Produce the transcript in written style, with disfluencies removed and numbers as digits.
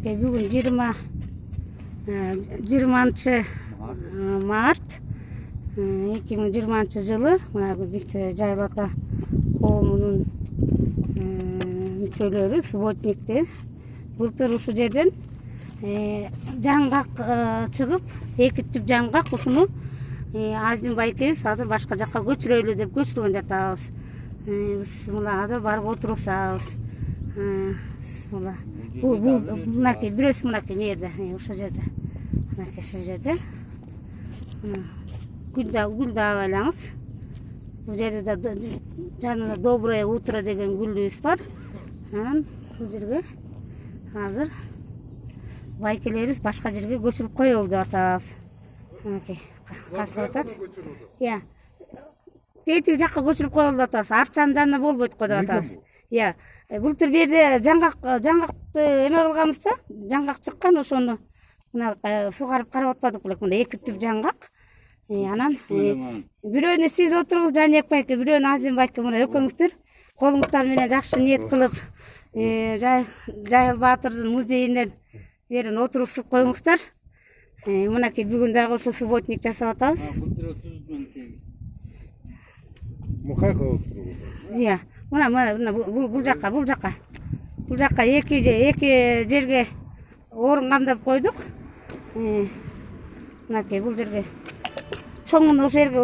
мынакей бүгүн 20 март 2020 жылы мына биз Жайыл ата коомунун мүчөлөрү субботниктер былтыр ушул жерден жаңгак чыгып, 2 түп жаңгак ушуну Азимбай экебиз азыр башка жакка көчүрөлү деп көчүргөн жатабыз. Биз мына азыр барып отурсабыз. Мына бул мынакей бирөөсү мынакей мерде, ошол жерде. Мынакей ошол жерде. Гүл да байлаңыз. Бул жерде жанында доброе утро деген гүлүбүз бар. Анан бул жерге азыр байкелерибиз башка жерге көчүрүп коелу деп атабыз. Мынакей касып атат. Тетиги жакка көчүрүп коелу деп атабыз. Арчанын жанында болбойт го деп атабыз. Былтыр берде жаңгакты эме кылганбыз да, жаңгак чыккан, ошону мына сугарып карап атпадык белек. Мына 2 түп жаңгак. Анан бирөөнү сиз отуруңуз Жаныбек байке, бирөөнү Азим байке, мына экөөңүздөр колуңуздар менен жакшы ниет кылып, Жайыл Баатырдын музейинен берин отургузуп коюңуздар. Мынакей бүгүн дагы ушул субботник жасап атабыз. Бул кайка отуруңуз? Мына бул жакка 2 жерге орун камдап койдук. Мынакей бул жерге чоңун ушул жерге